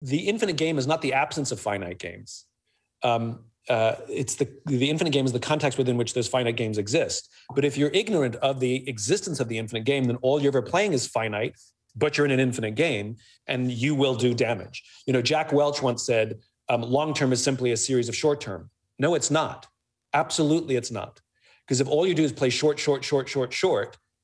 the infinite game is not the absence of finite games. It's the infinite game is the context within which those finite games exist. But if you're ignorant of the existence of the infinite game, then all you're ever playing is finite, but you're in an infinite game, and you will do damage. You know, Jack Welch once said, long-term is simply a series of short-term. No, it's not. Absolutely, it's not. Because if all you do is play short,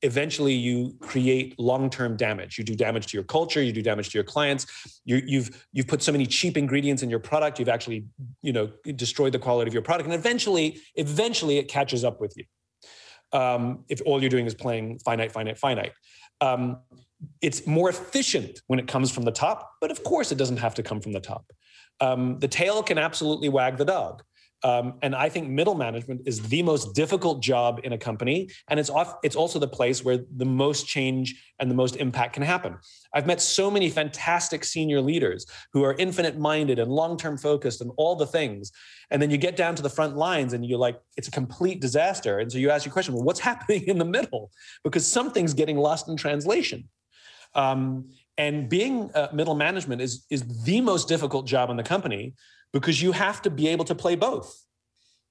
eventually you create long-term damage. You do damage to your culture, you do damage to your clients. You've put so many cheap ingredients in your product, you've actually, destroyed the quality of your product. And eventually it catches up with you. If all you're doing is playing finite. It's more efficient when it comes from the top, but of course it doesn't have to come from the top. The tail can absolutely wag the dog. And I think middle management is the most difficult job in a company. And it's also the place where the most change and the most impact can happen. I've met so many fantastic senior leaders who are infinite-minded and long-term focused and all the things. And then you get down to the front lines and you're like, it's a complete disaster. And so you ask your question, well, what's happening in the middle? Because something's getting lost in translation. And being middle management is the most difficult job in the company, because you have to be able to play both,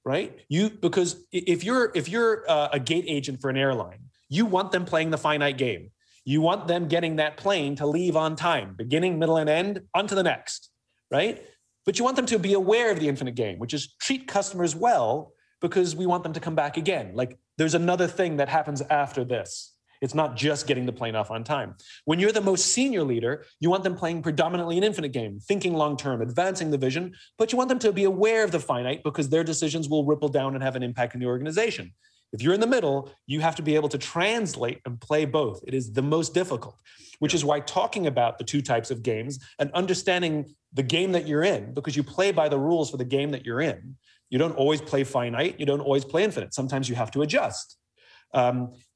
right? Because if you're a gate agent for an airline, you want them playing the finite game. You want them getting that plane to leave on time, beginning, middle, and end, on to the next, right? But you want them to be aware of the infinite game, which is treat customers well, because we want them to come back again. Like, there's another thing that happens after this. It's not just getting the plane off on time. When you're the most senior leader, you want them playing predominantly an infinite game, thinking long-term, advancing the vision, but you want them to be aware of the finite, because their decisions will ripple down and have an impact in the organization. If you're in the middle, you have to be able to translate and play both. It is the most difficult, which is why talking about the two types of games and understanding the game that you're in, because you play by the rules for the game that you're in. You don't always play finite. You don't always play infinite. Sometimes you have to adjust.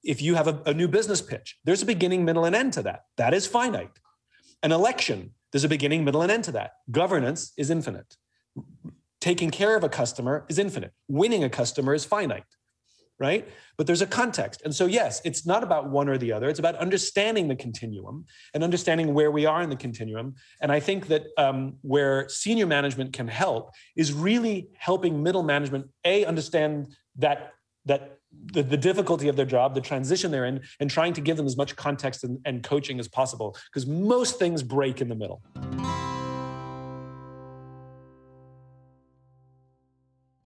If you have a new business pitch, there's a beginning, middle, and end to that. That is finite. An election, there's a beginning, middle, and end to that. Governance is infinite. Taking care of a customer is infinite. Winning a customer is finite, right? But there's a context. And so, yes, it's not about one or the other. It's about understanding the continuum and understanding where we are in the continuum. And I think that where senior management can help is really helping middle management, understand that the difficulty of their job, the transition they're in, and trying to give them as much context and coaching as possible, because most things break in the middle.